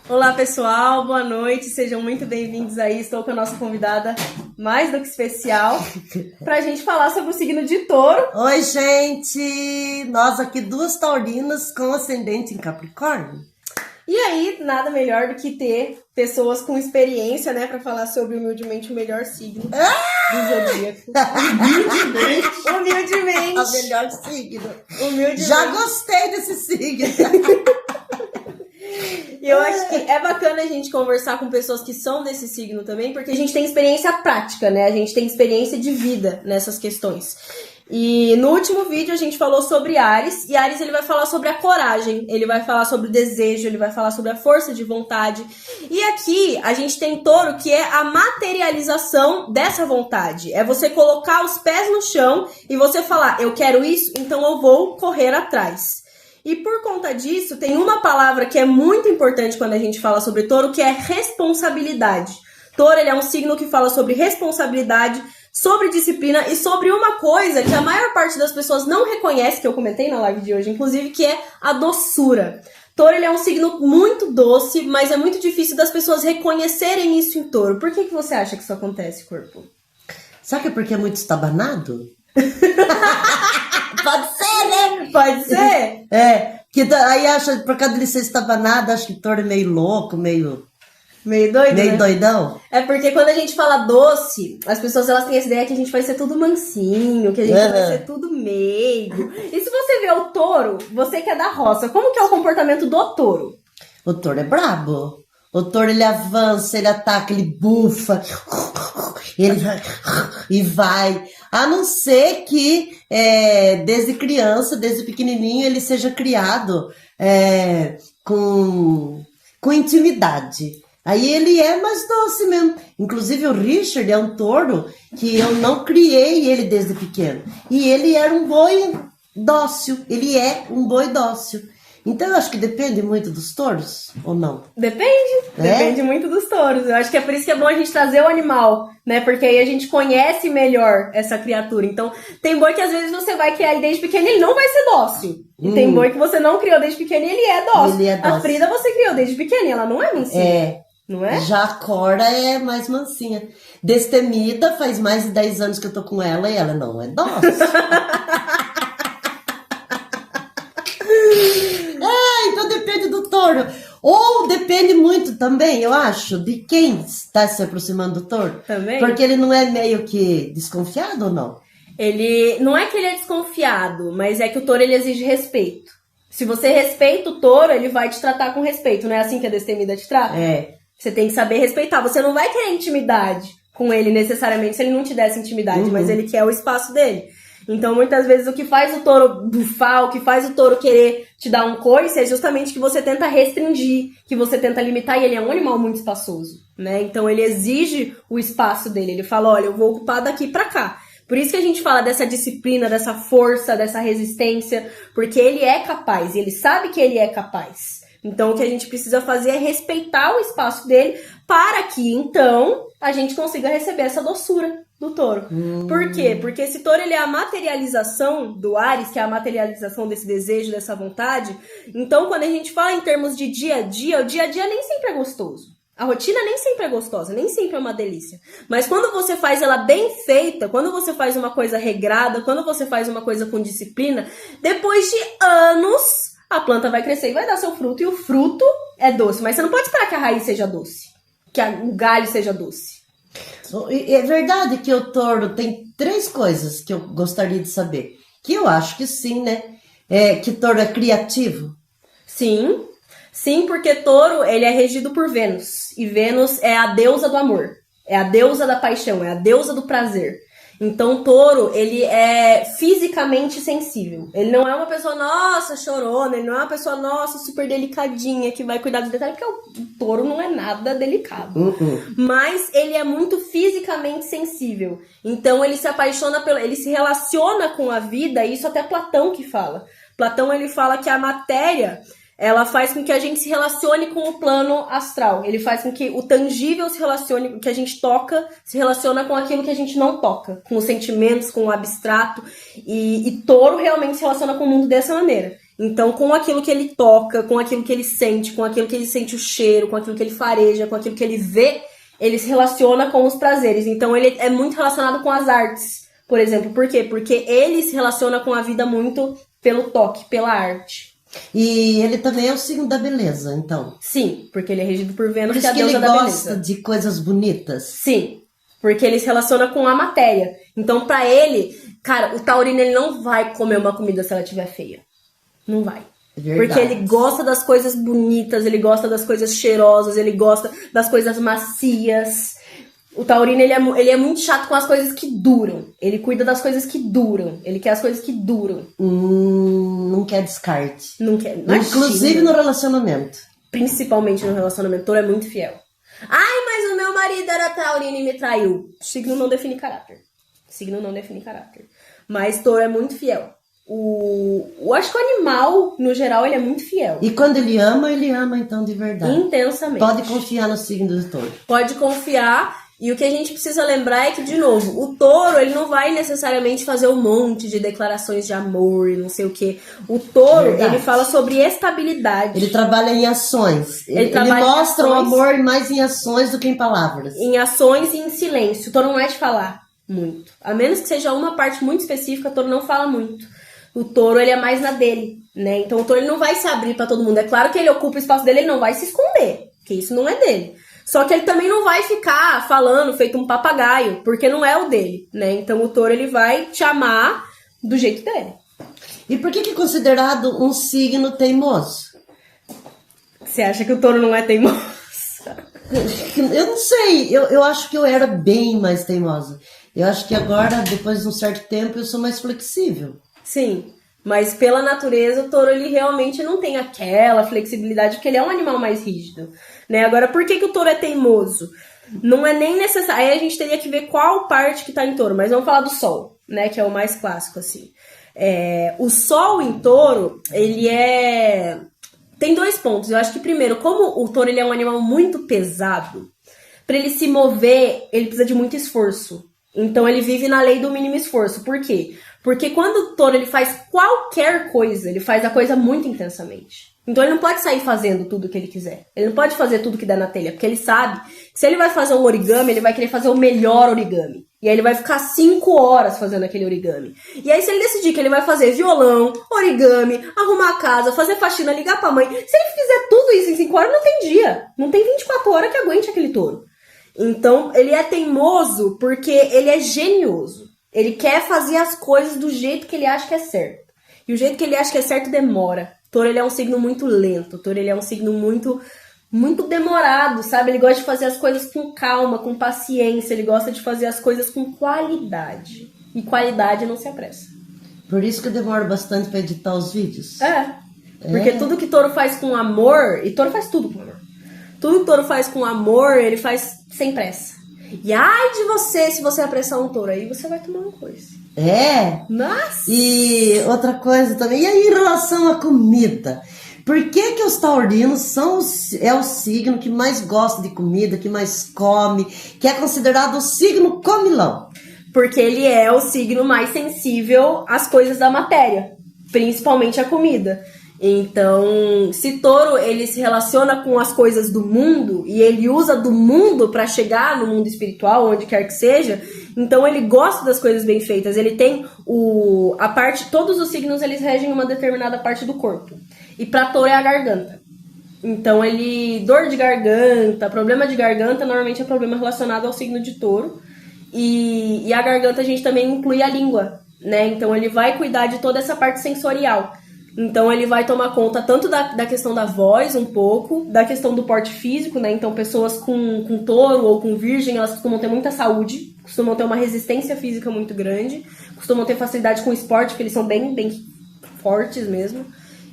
Olá pessoal, boa noite, sejam muito bem-vindos aí. Estou com a nossa convidada mais do que especial pra gente falar sobre o signo de Touro. Oi, gente! Nós aqui, duas taurinas com ascendente em Capricórnio. E aí, nada melhor do que ter pessoas com experiência, né, pra falar sobre humildemente o melhor signo do zodíaco. Humildemente. O melhor signo. Humildemente. Já gostei desse signo. E eu acho que é bacana a gente conversar com pessoas que são desse signo também, porque a gente tem experiência prática, né? A gente tem experiência de vida nessas questões. E no último vídeo a gente falou sobre Áries, e Áries ele vai falar sobre a coragem, ele vai falar sobre o desejo, ele vai falar sobre a força de vontade. E aqui a gente tem Touro, que é a materialização dessa vontade. É você colocar os pés no chão e você falar, eu quero isso, então eu vou correr atrás. E por conta disso, tem uma palavra que é muito importante quando a gente fala sobre Touro, que é responsabilidade. Touro, ele é um signo que fala sobre responsabilidade, sobre disciplina e sobre uma coisa que a maior parte das pessoas não reconhece, que eu comentei na live de hoje, inclusive, que é a doçura. Touro, ele é um signo muito doce, mas é muito difícil das pessoas reconhecerem isso em Touro. Por que você acha que isso acontece, corpo? Será que é porque é muito estabanado? Pode ser, né? Pode ser? É, que aí acha, por causa de ser estabanado, acho que Touro é meio louco, meio doido, meio né? Doidão. É porque quando a gente fala doce, as pessoas elas têm essa ideia que a gente vai ser tudo mansinho, que a gente vai ser tudo meigo. E se você vê o Touro, você que é da roça, como que é o comportamento do Touro? O Touro é brabo. O Touro, ele avança, ele ataca, ele bufa, ele vai. A não ser que desde criança, desde pequenininho, ele seja criado com intimidade. Aí ele é mais doce mesmo. Inclusive o Richard é um touro que eu não criei ele desde pequeno. E ele era um boi dócil. Ele é um boi dócil. Então eu acho que depende muito dos touros, ou não? Depende muito dos touros. Eu acho que é por isso que é bom a gente trazer o animal, né? Porque aí a gente conhece melhor essa criatura. Então, tem boi que às vezes você vai criar ele desde pequeno e ele não vai ser dócil. E tem boi que você não criou desde pequeno e ele é dócil. Ele é dócil. A Frida você criou desde pequeno e ela não é mansinha. Não é? Já a Cora é mais mansinha. Destemida, faz mais de 10 anos que eu tô com ela e ela não é dócil. Então depende do touro. Ou depende muito também, eu acho, de quem está se aproximando do touro. Também? Porque ele não é meio que desconfiado ou não? Ele não é que ele é desconfiado, mas é que o touro ele exige respeito. Se você respeita o touro, ele vai te tratar com respeito. Não é assim que a destemida te trata? É. Você tem que saber respeitar. Você não vai querer intimidade com ele necessariamente se ele não te desse intimidade, mas ele quer o espaço dele. Então, muitas vezes, o que faz o touro bufar, o que faz o touro querer te dar um coice é justamente que você tenta restringir, que você tenta limitar, e ele é um animal muito espaçoso, né? Então, ele exige o espaço dele. Ele fala, olha, eu vou ocupar daqui pra cá. Por isso que a gente fala dessa disciplina, dessa força, dessa resistência, porque ele é capaz, e ele sabe que ele é capaz. Então, o que a gente precisa fazer é respeitar o espaço dele para que, então, a gente consiga receber essa doçura do touro. Por quê? Porque esse touro, ele é a materialização do Áries, que é a materialização desse desejo, dessa vontade. Então, quando a gente fala em termos de dia a dia, o dia a dia nem sempre é gostoso. A rotina nem sempre é gostosa, nem sempre é uma delícia. Mas quando você faz ela bem feita, quando você faz uma coisa regrada, quando você faz uma coisa com disciplina, depois de anos, a planta vai crescer e vai dar seu fruto. E o fruto é doce. Mas você não pode esperar que a raiz seja doce, que o galho seja doce. É verdade que o touro tem 3 coisas que eu gostaria de saber. Que eu acho que sim, né? Que touro é criativo. Sim, porque touro ele é regido por Vênus. E Vênus é a deusa do amor. É a deusa da paixão, é a deusa do prazer. Então, touro, ele é fisicamente sensível. Ele não é uma pessoa, nossa, chorona. Ele não é uma pessoa, nossa, super delicadinha, que vai cuidar dos detalhes. Porque o touro não é nada delicado. Mas ele é muito fisicamente sensível. Então, ele se apaixona, ele se relaciona com a vida. Isso até Platão que fala. Platão, ele fala que a matéria ela faz com que a gente se relacione com o plano astral. Ele faz com que o tangível se relacione, o que a gente toca, se relaciona com aquilo que a gente não toca. Com os sentimentos, com o abstrato. E touro realmente se relaciona com o mundo dessa maneira. Então, com aquilo que ele toca, com aquilo que ele sente o cheiro, com aquilo que ele fareja, com aquilo que ele vê, ele se relaciona com os prazeres. Então, ele é muito relacionado com as artes, por exemplo. Por quê? Porque ele se relaciona com a vida muito pelo toque, pela arte. E ele também é o signo da beleza, então. Sim, porque ele é regido por Vênus, Por que é a isso que deusa ele da gosta beleza. de coisas bonitas. Sim, porque ele se relaciona com a matéria. Então, pra ele, cara, o taurino ele não vai comer uma comida se ela estiver feia. Não vai. Verdade. Porque ele gosta das coisas bonitas, ele gosta das coisas cheirosas, ele gosta das coisas macias. O taurino, ele é muito chato com as coisas que duram. Ele cuida das coisas que duram. Ele quer as coisas que duram. Não quer descarte. Não quer. Inclusive no relacionamento. Principalmente no relacionamento. O touro é muito fiel. Ai, mas o meu marido era taurino e me traiu. Signo não define caráter. Signo não define caráter. Mas touro é muito fiel. Acho que o animal, no geral, ele é muito fiel. E quando ele ama então de verdade. Intensamente. Pode confiar no signo do touro. Pode confiar. E o que a gente precisa lembrar é que, de novo, o touro, ele não vai necessariamente fazer um monte de declarações de amor e não sei o quê. O touro, Verdade. ele fala sobre estabilidade. Ele trabalha em ações. Ele trabalha em mostra o ações. amor mais em ações do que em palavras. Em ações e em silêncio. O touro não é de falar muito. A menos que seja uma parte muito específica, o touro não fala muito. O touro, ele é mais na dele, né? Então, o touro, ele não vai se abrir pra todo mundo. É claro que ele ocupa o espaço dele, ele não vai se esconder, porque isso não é dele. Só que ele também não vai ficar falando feito um papagaio, porque não é o dele, né? Então, o touro, ele vai te amar do jeito dele. E por que é considerado um signo teimoso? Você acha que o touro não é teimoso? Eu não sei, eu acho que eu era bem mais teimosa. Eu acho que agora, depois de um certo tempo, eu sou mais flexível. Sim, mas pela natureza o touro ele realmente não tem aquela flexibilidade, porque ele é um animal mais rígido, né? Agora, por que o touro é teimoso? Não é nem necessário, aí a gente teria que ver qual parte que tá em touro, mas vamos falar do sol, né, que é o mais clássico, assim. O sol em touro, ele tem 2 pontos. Eu acho que primeiro, como o touro ele é um animal muito pesado, para ele se mover, ele precisa de muito esforço. Então ele vive na lei do mínimo esforço. Por quê? Porque quando o touro ele faz qualquer coisa, ele faz a coisa muito intensamente. Então ele não pode sair fazendo tudo o que ele quiser. Ele não pode fazer tudo que der na telha, porque ele sabe que se ele vai fazer um origami, ele vai querer fazer o melhor origami. E aí ele vai ficar 5 horas fazendo aquele origami. E aí se ele decidir que ele vai fazer violão, origami, arrumar a casa, fazer faxina, ligar pra mãe, se ele fizer tudo isso em 5 horas, não tem dia. Não tem 24 horas que aguente aquele touro. Então ele é teimoso porque ele é genioso. Ele quer fazer as coisas do jeito que ele acha que é certo. E o jeito que ele acha que é certo demora. O touro, ele é um signo muito lento. O touro, ele é um signo muito, muito demorado, sabe? Ele gosta de fazer as coisas com calma, com paciência. Ele gosta de fazer as coisas com qualidade. E qualidade não se apressa. Por isso que eu demoro bastante pra editar os vídeos. Porque tudo que touro faz com amor... E touro faz tudo com amor. Tudo que touro faz com amor, ele faz sem pressa. E ai de você, se você apressar um touro, aí você vai tomar uma coisa. Nossa! E outra coisa também, e aí em relação à comida? Por que os taurinos é o signo que mais gosta de comida, que mais come, que é considerado o signo comilão? Porque ele é o signo mais sensível às coisas da matéria, principalmente a comida. Então, se touro ele se relaciona com as coisas do mundo e ele usa do mundo para chegar no mundo espiritual, onde quer que seja, então ele gosta das coisas bem feitas. Ele tem a parte, todos os signos eles regem uma determinada parte do corpo. E para touro é a garganta. Então dor de garganta, problema de garganta normalmente é problema relacionado ao signo de touro. E a garganta a gente também inclui a língua, né? Então ele vai cuidar de toda essa parte sensorial. Então ele vai tomar conta tanto da questão da voz um pouco, da questão do porte físico, né? Então pessoas com touro ou com virgem, elas costumam ter muita saúde, costumam ter uma resistência física muito grande, costumam ter facilidade com o esporte, porque eles são bem, bem fortes mesmo.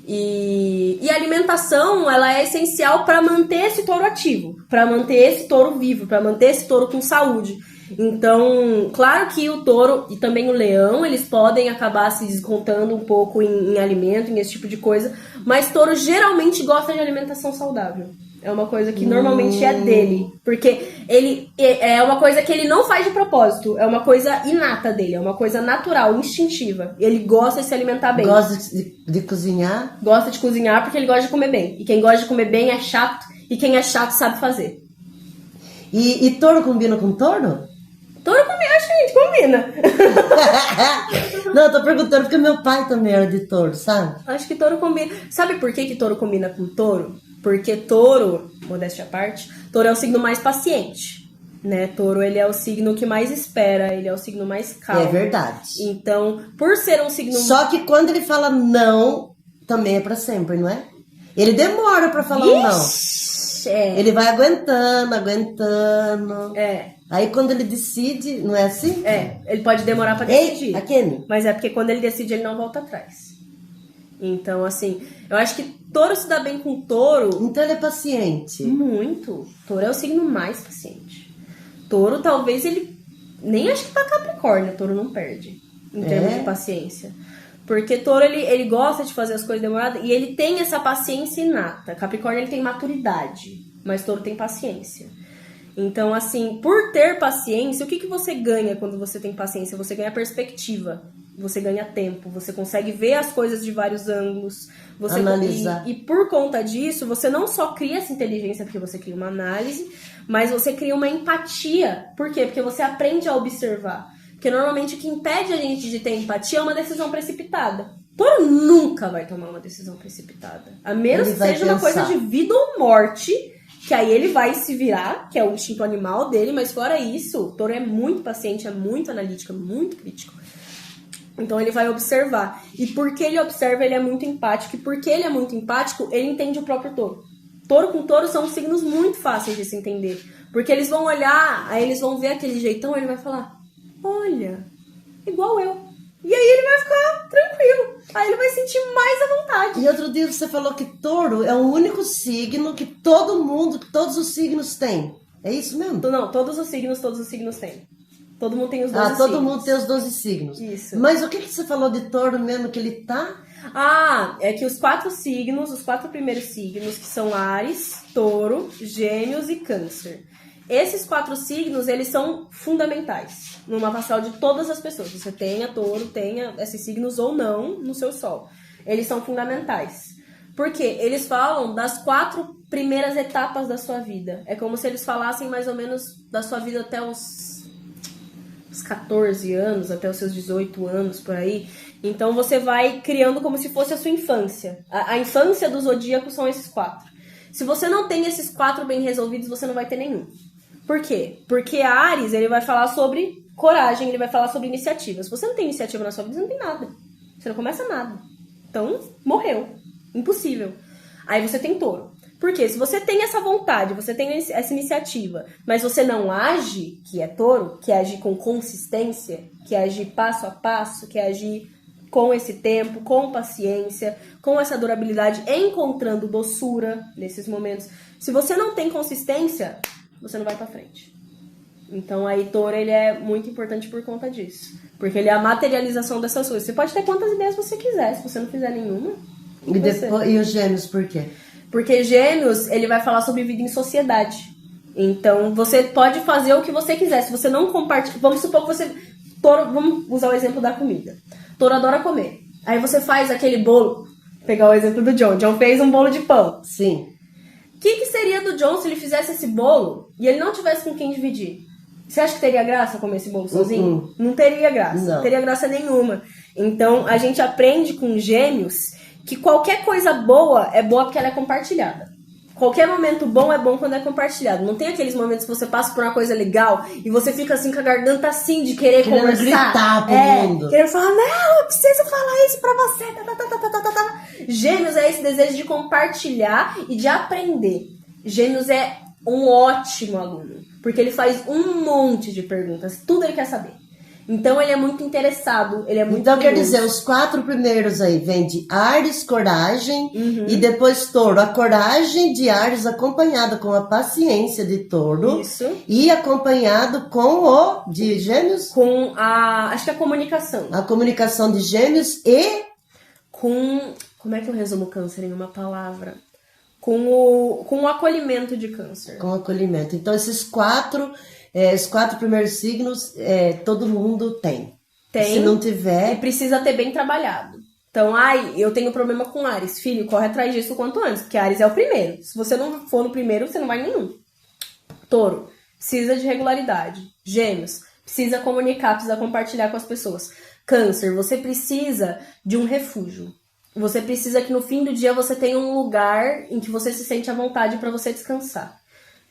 E a alimentação, ela é essencial para manter esse touro ativo, para manter esse touro vivo, para manter esse touro com saúde. Então, claro que o touro e também o leão, eles podem acabar se descontando um pouco em alimento, em esse tipo de coisa, mas touro geralmente gosta de alimentação saudável. É uma coisa que normalmente é dele. Porque ele é uma coisa que ele não faz de propósito. É uma coisa inata dele. É uma coisa natural, instintiva. Ele gosta de se alimentar bem. Gosta de cozinhar? Gosta de cozinhar porque ele gosta de comer bem. E quem gosta de comer bem é chato. E quem é chato sabe fazer. E touro combina com touro? Touro combina, acho que a gente combina. Não, eu tô perguntando porque meu pai também era de touro, sabe? Acho que touro combina. Sabe por que touro combina com touro? Porque touro, modéstia à parte, touro é o signo mais paciente, né? Touro, ele é o signo que mais espera, ele é o signo mais calmo. É verdade. Então, por ser um signo... Só que quando ele fala não, também é pra sempre, não é? Ele demora pra falar um não. É. Ele vai aguentando. É. Aí quando ele decide, não é assim? É, ele pode demorar pra decidir. Ei, a Kenny. Mas é porque quando ele decide, ele não volta atrás. Então, assim, eu acho que touro se dá bem com touro. Então ele é paciente. Muito. Touro é o signo mais paciente. Touro, talvez ele... Nem acho que pra Capricórnio, touro não perde. Em termos de paciência. Porque touro, ele gosta de fazer as coisas demoradas. E ele tem essa paciência inata. Capricórnio, ele tem maturidade. Mas touro tem paciência. Então, assim, por ter paciência, o que você ganha quando você tem paciência? Você ganha perspectiva. Você ganha tempo, você consegue ver as coisas de vários ângulos, você analisar. E por conta disso, você não só cria essa inteligência porque você cria uma análise, mas você cria uma empatia. Por quê? Porque você aprende a observar. Porque normalmente o que impede a gente de ter empatia é uma decisão precipitada. Touro nunca vai tomar uma decisão precipitada. A menos que seja uma coisa de vida ou morte, que aí ele vai se virar, que é o instinto animal dele, mas fora isso, o touro é muito paciente, é muito analítico, é muito crítico. Então ele vai observar. E porque ele observa, ele é muito empático. E porque ele é muito empático, ele entende o próprio touro. Touro com touro são signos muito fáceis de se entender. Porque eles vão olhar, aí eles vão ver aquele jeitão, ele vai falar, olha, igual eu. E aí ele vai ficar tranquilo. Aí ele vai sentir mais à vontade. E outro dia você falou que touro é o único signo que todo mundo, que todos os signos têm. É isso mesmo? Não, todos os signos têm. Todo mundo tem os 12 signos. Todo mundo tem os 12 signos. Isso. Mas o que você falou de touro mesmo que ele tá? É que os 4 signos, os 4 primeiros signos, que são Áries, Touro, Gêmeos e Câncer. Esses 4 signos, eles são fundamentais no mapa astral de todas as pessoas. Você tenha Touro, tenha esses signos ou não no seu sol. Eles são fundamentais. Por quê? Eles falam das 4 primeiras etapas da sua vida. É como se eles falassem mais ou menos da sua vida até os 14 anos, até os seus 18 anos, por aí. Então você vai criando como se fosse a sua infância. A infância do zodíaco são esses 4. Se você não tem esses 4 bem resolvidos, você não vai ter nenhum. Por quê? Porque Áries, ele vai falar sobre coragem, ele vai falar sobre iniciativa. Se você não tem iniciativa na sua vida, você não tem nada. Você não começa nada. Então, morreu. Impossível. Aí você tem Touro. Porque se você tem essa vontade, você tem essa iniciativa, mas você não age, que é Touro, que é agir com consistência, que é agir passo a passo, que é agir com esse tempo, com paciência, com essa durabilidade, encontrando doçura nesses momentos. Se você não tem consistência, você não vai pra frente. Então aí Touro, ele é muito importante por conta disso. Porque ele é a materialização dessas coisas. Você pode ter quantas ideias você quiser, se você não fizer nenhuma. E os Gêmeos, por quê? Porque Gêmeos, ele vai falar sobre vida em sociedade. Então, você pode fazer o que você quiser. Se você não compartilha... Vamos supor que você... Touro, vamos usar o exemplo da comida. Touro adora comer. Aí você faz aquele bolo... Vou pegar o exemplo do John. John fez um bolo de pão. Sim. O que seria do John se ele fizesse esse bolo e ele não tivesse com quem dividir? Você acha que teria graça comer esse bolo sozinho? Não teria graça. Não teria graça nenhuma. Então, a gente aprende com Gêmeos... que qualquer coisa boa é boa porque ela é compartilhada. Qualquer momento bom é bom quando é compartilhado. Não tem aqueles momentos que você passa por uma coisa legal e você fica assim com a garganta assim de querer conversar. Gritar pro mundo. Querendo falar, não, eu preciso falar isso pra você. Gêmeos é esse desejo de compartilhar e de aprender. Gêmeos é um ótimo aluno, porque ele faz um monte de perguntas. Tudo ele quer saber. Então ele é muito interessado, ele é muito Então curioso. quer dizer, os 4 primeiros aí vem de Áries, coragem, e depois Touro. A coragem de Áries acompanhada com a paciência de Touro. Isso. E acompanhado com o de Gêmeos? Com acho que a comunicação. A comunicação de Gêmeos e... Com, como é que eu resumo Câncer em uma palavra? com o acolhimento de câncer. Com acolhimento. Então, os quatro primeiros signos, todo mundo tem. Tem. Se não tiver... E precisa ter bem trabalhado. Então, eu tenho problema com Áries. Filho, corre atrás disso o quanto antes, porque Áries é o primeiro. Se você não for no primeiro, você não vai em nenhum. Touro, precisa de regularidade. Gêmeos, precisa comunicar, precisa compartilhar com as pessoas. Câncer, você precisa de um refúgio. Você precisa que no fim do dia você tenha um lugar em que você se sente à vontade para você descansar.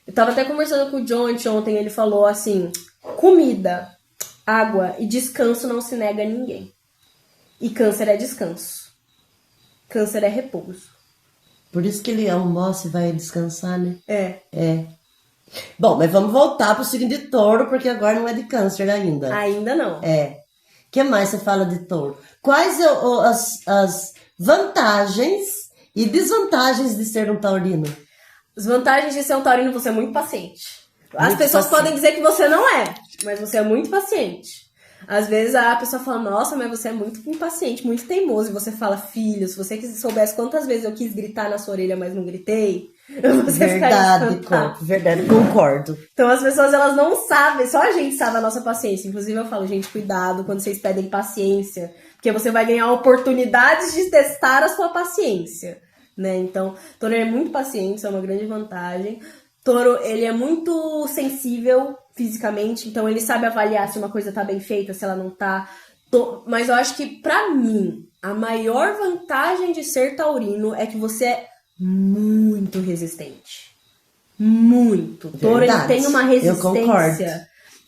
Eu tava até conversando com o John ontem, ele falou assim, comida, água e descanso não se nega a ninguém. E câncer é descanso. Câncer é repouso. Por isso que ele almoça e vai descansar, né? É. Bom, mas vamos voltar pro signo de touro, porque agora não é de câncer ainda. Ainda não. O que mais você fala de touro? Quais as vantagens e desvantagens de ser um taurino? As vantagens de ser um taurino, você é muito paciente. As Muito pessoas paciente. podem dizer que você não é, mas você é muito paciente. Às vezes a pessoa fala, nossa, mas você é muito impaciente, muito teimoso. E você fala, filho, se você soubesse quantas vezes eu quis gritar na sua orelha, mas não gritei, você Verdade, concordo. Então as pessoas, elas não sabem, só a gente sabe a nossa paciência. Inclusive eu falo, gente, cuidado quando vocês pedem paciência, porque você vai ganhar oportunidades de testar a sua paciência, né? Então, Touro é muito paciente, isso é uma grande vantagem. Touro, ele é muito sensível fisicamente, então ele sabe avaliar se uma coisa tá bem feita, se ela não tá. Mas eu acho que, pra mim, a maior vantagem de ser taurino é que você é muito resistente. Muito. Touro, ele tem uma resistência. Eu concordo.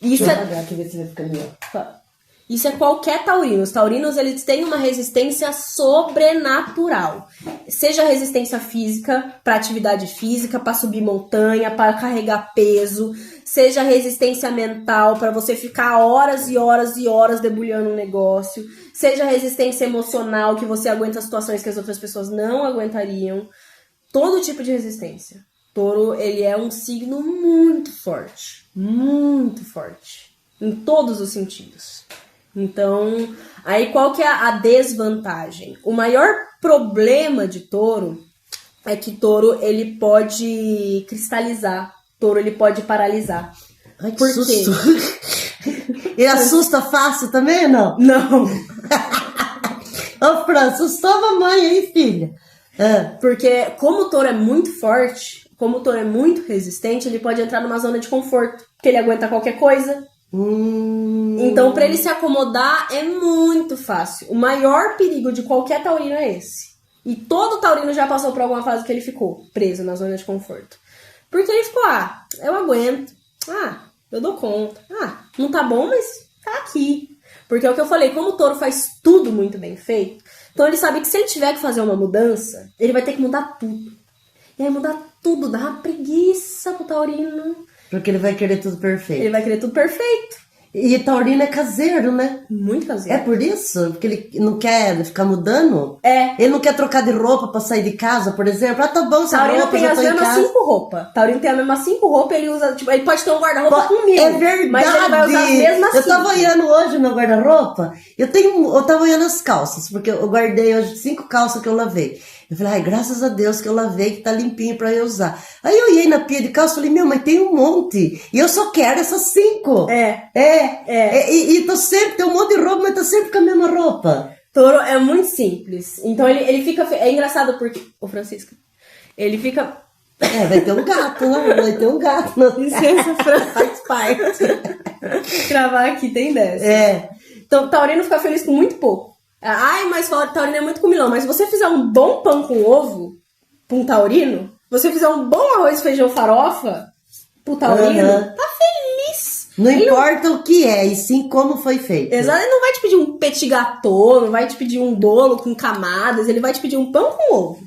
Isso Deixa eu é... apagar aqui, ver se vai ficar melhor. Isso é qualquer taurino. Os taurinos, eles têm uma resistência sobrenatural. Seja resistência física, para atividade física, para subir montanha, para carregar peso. Seja resistência mental, para você ficar horas e horas e horas debulhando um negócio. Seja resistência emocional, que você aguenta situações que as outras pessoas não aguentariam. Todo tipo de resistência. Touro, ele é um signo muito forte. Muito forte. Em todos os sentidos. Então, aí qual que é a desvantagem? O maior problema de Touro é que Touro, ele pode cristalizar. Touro, ele pode paralisar. Ai, que Por susto. quê? E assusta fácil também, não? Não. Ô, Fran, assustou a mamãe aí, filha. Porque como o Touro é muito forte, como o Touro é muito resistente, ele pode entrar numa zona de conforto. Porque ele aguenta qualquer coisa. Então, pra ele se acomodar é muito fácil. O maior perigo de qualquer taurino é esse. E todo taurino já passou por alguma fase que ele ficou preso na zona de conforto. Porque ele ficou, eu aguento. Eu dou conta. Não tá bom, mas tá aqui. Porque é o que eu falei, como o Touro faz tudo muito bem feito, então ele sabe que se ele tiver que fazer uma mudança, ele vai ter que mudar tudo. E aí mudar tudo dá uma preguiça pro taurino. Porque ele vai querer tudo perfeito. Ele vai querer tudo perfeito. E taurino é caseiro, né? Muito caseiro. É por isso? Porque ele não quer ficar mudando? É. Ele não quer trocar de roupa pra sair de casa, por exemplo? Tá bom, essa Taurino roupa, tem já as tô em mesmas casa. 5 roupas. Taurino tem as mesmas 5 roupas, ele usa, tipo, ele pode ter um guarda-roupa com 1000. É verdade. Mas ele vai usar as mesmas 5. Eu tava olhando hoje no guarda-roupa, eu tava olhando as calças, porque eu guardei hoje 5 calças que eu lavei. Eu falei, graças a Deus que eu lavei, que tá limpinho pra eu usar. Aí eu olhei na pia de calça e falei, mas tem um monte. E eu só quero essas 5. E tô sempre, tem um monte de roupa, mas tá sempre com a mesma roupa. Touro é muito simples. Então ele fica... É engraçado porque... Ô, Francisca. Ele fica... Vai ter um gato, né? Vai ter um gato. Licença, Fran, faz parte. Gravar aqui tem dessa. Então, taurino fica feliz com muito pouco. Mas taurino é muito comilão. Mas se você fizer um bom pão com ovo pra um taurino, você fizer um bom arroz, feijão, farofa pro taurino, tá feliz. Não importa o que é, e sim como foi feito. Exato, ele não vai te pedir um petit gâteau, não vai te pedir um bolo com camadas, ele vai te pedir um pão com ovo.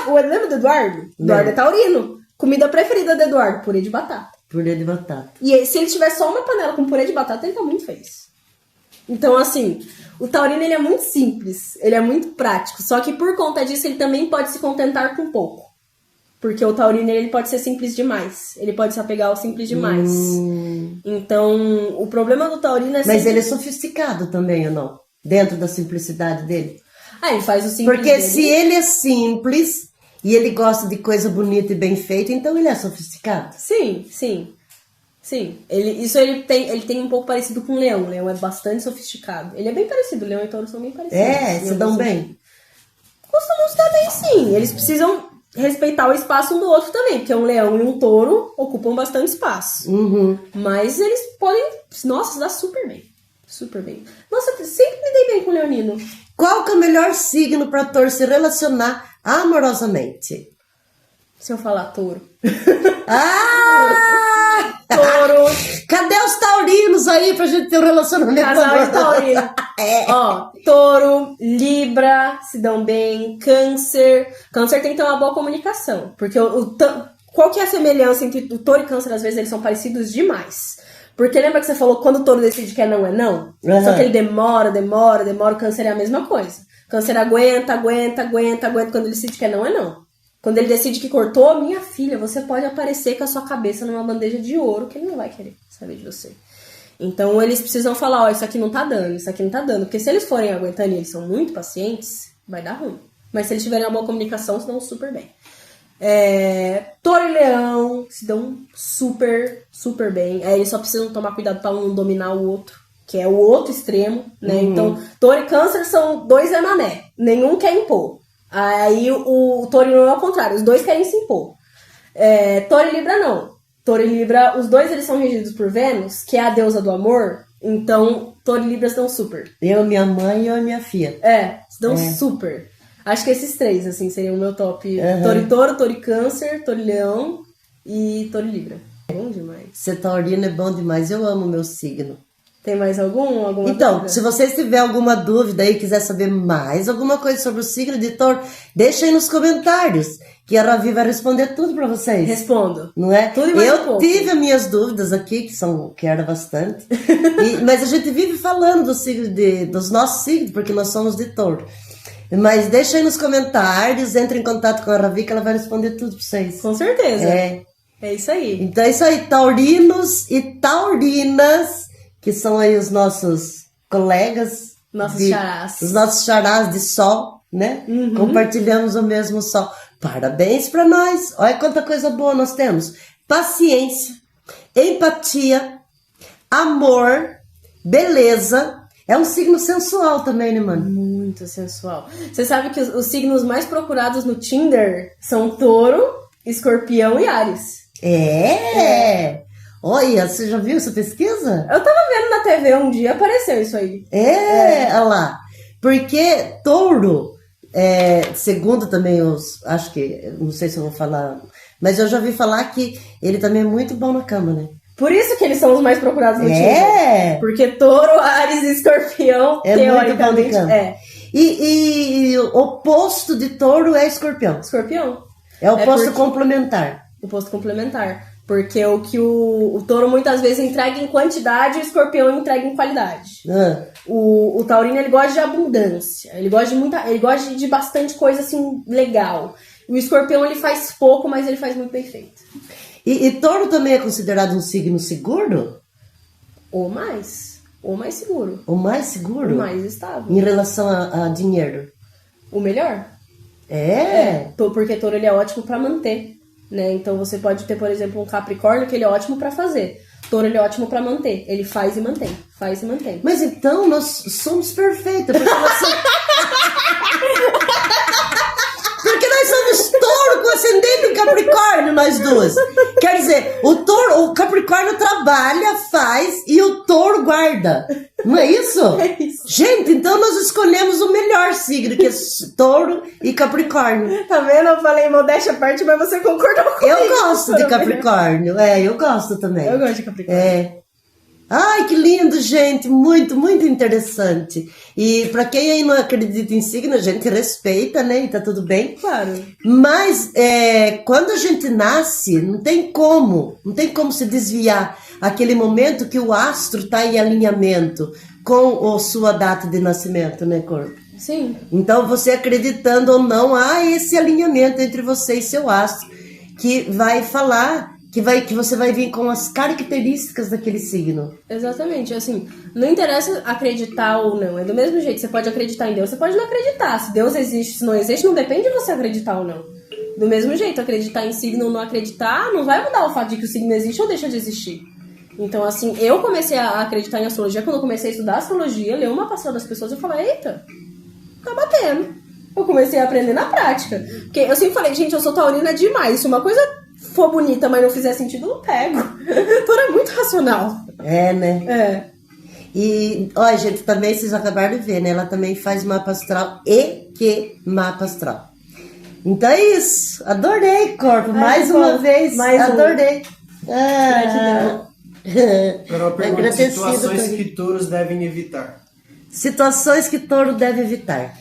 Lembra do Eduardo? Eduardo é taurino. Comida preferida do Eduardo, purê de batata. Purê de batata. E se ele tiver só uma panela com purê de batata, ele tá muito feliz. Então, assim, o taurino, ele é muito simples, ele é muito prático. Só que por conta disso, ele também pode se contentar com pouco. Porque o taurino, ele pode ser simples demais. Ele pode se apegar ao simples demais. Então, o problema do taurino é sempre... Mas ele é sofisticado também, ou não? Dentro da simplicidade dele? Ele faz o simples Porque dele. se ele é simples e ele gosta de coisa bonita e bem feita, então ele é sofisticado. Sim. Ele tem um pouco parecido com o leão. O leão é bastante sofisticado. Ele é bem parecido, o leão e o touro são bem parecidos. Se dão bem? Costumam se dar bem, sim. Eles precisam respeitar o espaço um do outro também, porque um leão e um touro ocupam bastante espaço. Mas eles podem, nossa, se dá super bem. Super bem. Nossa, sempre me dei bem com o leonino. Qual que é o melhor signo para touro se relacionar amorosamente? Se eu falar touro. Touro! Cadê os taurinos aí pra gente ter um relacionamento Casal de taurino. Ó, touro, libra, se dão bem, câncer. Câncer tem que ter uma boa comunicação. Porque qual que é a semelhança entre o touro e câncer? Às vezes eles são parecidos demais. Porque lembra que você falou quando o touro decide que é não, é não? Só que ele demora, o câncer é a mesma coisa. O câncer aguenta. Quando ele decide que é não, é não. Quando ele decide que cortou, minha filha, você pode aparecer com a sua cabeça numa bandeja de ouro, que ele não vai querer saber de você. Então eles precisam falar, ó, isso aqui não tá dando. Porque se eles forem aguentando e eles são muito pacientes, vai dar ruim. Mas se eles tiverem uma boa comunicação, se dão super bem. Touro e leão se dão super bem. Aí eles só precisam tomar cuidado pra um não dominar o outro, que é o outro extremo, né? Então, touro e câncer são dois mané. Nenhum quer impor. Aí o touro e leão é o contrário, os dois querem se impor. Touro e libra não. Touro e libra, os dois eles são regidos por Vênus, que é a deusa do amor. Então, touro e libra se dão super. Eu, minha mãe e eu e minha filha. Se dão super. Acho que esses três, assim, seriam o meu top. Touro e touro, touro e câncer, touro e leão e touro e libra. Bom demais. Ser taurino é bom demais, eu amo o meu signo. Tem mais alguma Então, dúvida? se vocês tiverem alguma dúvida aí, quiser saber mais alguma coisa sobre o signo de touro, deixa aí nos comentários, que a Ravi vai responder tudo pra vocês. Respondo. Não é? Tudo e mais um pouco. Tive as minhas dúvidas aqui, que era bastante, mas a gente vive falando dos nossos signos, porque nós somos de touro. Mas deixa aí nos comentários, entre em contato com a Ravi, que ela vai responder tudo pra vocês. Com certeza. É isso aí. Então é isso aí, taurinos e taurinas, que são aí os nossos colegas. Charás. Os nossos charás de sol, né? Compartilhamos o mesmo sol. Parabéns pra nós. Olha quanta coisa boa nós temos. Paciência, empatia, amor, beleza. É um signo sensual também, né, mano? Muito sensual. Você sabe que os signos mais procurados no Tinder são touro, escorpião e Áries. Olha, você já viu essa pesquisa? Eu tava vendo na TV um dia, apareceu isso aí. Olha lá. Porque touro, segundo também acho que, não sei se eu vou falar, mas eu já ouvi falar que ele também é muito bom na cama, né? Por isso que eles são os mais procurados no Tinder. Porque touro, Áries e escorpião, teoricamente, muito bom de cama. E o oposto de touro é escorpião. Escorpião. É o oposto complementar. O oposto complementar. Porque o que o touro muitas vezes entrega em quantidade, o escorpião entrega em qualidade. O taurino, ele gosta de abundância. Ele gosta de bastante coisa, assim, legal. O escorpião, ele faz pouco, mas ele faz muito bem feito. E touro também é considerado um signo seguro? Ou mais seguro. O mais seguro? O mais estável. Em relação a dinheiro? O melhor. Porque touro, ele é ótimo pra manter. Né? Então você pode ter, por exemplo, um Capricórnio que ele é ótimo pra fazer. Touro, ele é ótimo pra manter. Ele faz e mantém. Mas então nós somos perfeitas. Porque nós somos touro com ascendente em Capricórnio, nós duas. Quer dizer, o Capricórnio trabalha, faz e o touro guarda. Não é isso? É isso. Gente, então nós escolhemos o melhor signo, que é touro e Capricórnio. Tá vendo? Eu falei modéstia à parte, mas você concordou comigo. Eu gosto de Capricórnio. Eu gosto também. Eu gosto de Capricórnio. Ai, que lindo, gente. Muito, muito interessante. E pra quem aí não acredita em signo, a gente respeita, né? E tá tudo bem. Claro. Mas quando a gente nasce, não tem como se desviar aquele momento que o astro tá em alinhamento com a sua data de nascimento, né, corpo? Sim. Então, você acreditando ou não, há esse alinhamento entre você e seu astro, que vai falar... Que você vai vir com as características daquele signo. Exatamente, assim, não interessa acreditar ou não, é do mesmo jeito, você pode acreditar em Deus, você pode não acreditar, se Deus existe, se não existe, não depende de você acreditar ou não. Do mesmo jeito, acreditar em signo ou não acreditar não vai mudar o fato de que o signo existe ou deixa de existir. Então, assim, eu comecei a acreditar em astrologia quando eu comecei a estudar astrologia, ler uma passada das pessoas, eu falei, eita, tá batendo. Eu comecei a aprender na prática. Porque eu sempre falei, gente, eu sou taurina demais. Se uma coisa for bonita, mas não fizer sentido, eu não pego. Touro é muito racional. É, né? É. E, ó, gente, também vocês acabaram de ver, né? Ela também faz mapa astral e que mapa astral. Então é isso. Adorei, corpo. Mais uma vez. Adorei. Agora uma pergunta, situações que touros devem evitar. Situações que touro deve evitar.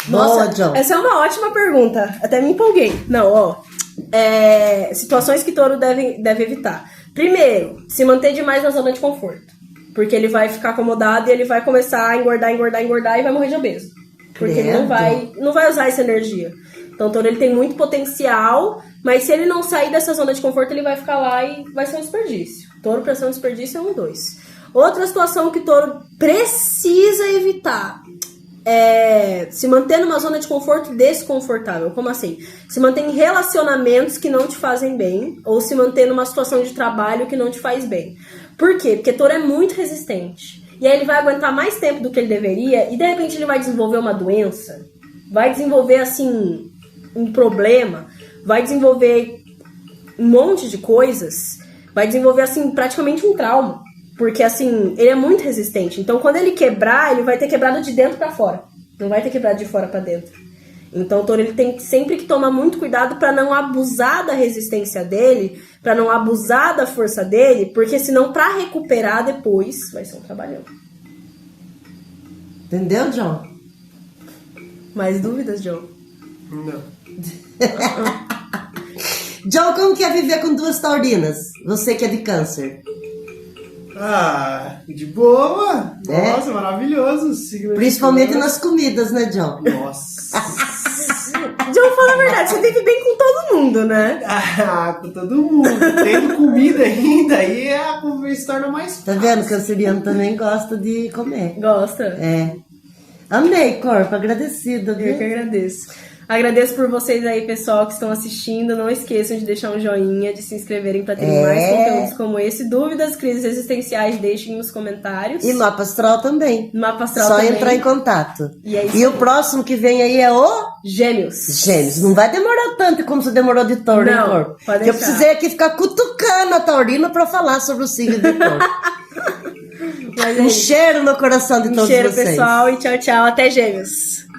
Nossa, Boa, John. essa é uma ótima pergunta. Até me empolguei. Não, ó. Situações que touro deve evitar. Primeiro, se manter demais na zona de conforto. Porque ele vai ficar acomodado e ele vai começar a engordar e vai morrer de obeso. Porque ele não vai usar essa energia. Então o touro ele tem muito potencial, mas se ele não sair dessa zona de conforto, ele vai ficar lá e vai ser um desperdício. Touro pra ser um desperdício é 1, 2. Outra situação que o touro precisa evitar é se manter numa zona de conforto desconfortável. Como assim? Se manter em relacionamentos que não te fazem bem, ou se manter numa situação de trabalho que não te faz bem. Por quê? Porque touro é muito resistente. E aí ele vai aguentar mais tempo do que ele deveria, e de repente ele vai desenvolver uma doença, vai desenvolver, assim, um problema, vai desenvolver um monte de coisas, vai desenvolver, assim, praticamente um trauma. Porque, assim, ele é muito resistente. Então, quando ele quebrar, ele vai ter quebrado de dentro pra fora. Não vai ter quebrado de fora pra dentro. Então, o touro ele tem sempre que tomar muito cuidado pra não abusar da resistência dele, pra não abusar da força dele, porque senão, pra recuperar depois, vai ser um trabalhão. Entendeu, John? Mais dúvidas, John? Não. John, como que é viver com 2 taurinas? Você que é de câncer. Ah, de boa. É? Nossa, maravilhoso. Signo de Principalmente touro. nas comidas, né, John? Nossa. John, fala a verdade, você vive bem com todo mundo, né? Ah, com todo mundo. Tendo comida ainda, aí a conversa se torna mais Tá vendo? Canceriano também gosta de comer. Gosta? É. Amei, corpo. Agradecida, viu? Eu que agradeço. Agradeço por vocês aí, pessoal, que estão assistindo. Não esqueçam de deixar um joinha, de se inscreverem para terem mais conteúdos como esse. Dúvidas, crises existenciais, deixem nos comentários. E mapa astral também. Mapa astral Só também. entrar em contato. E é isso E o aí. próximo que vem aí é o Gêmeos. Gêmeos. Não vai demorar tanto como você demorou de touro, né, Não, corpo? pode Porque eu deixar. precisei aqui ficar cutucando a taurina pra falar sobre o signo de touro. Mas é Um isso. cheiro no coração de Um todos cheiro, vocês. pessoal, e tchau, tchau. Até Gêmeos.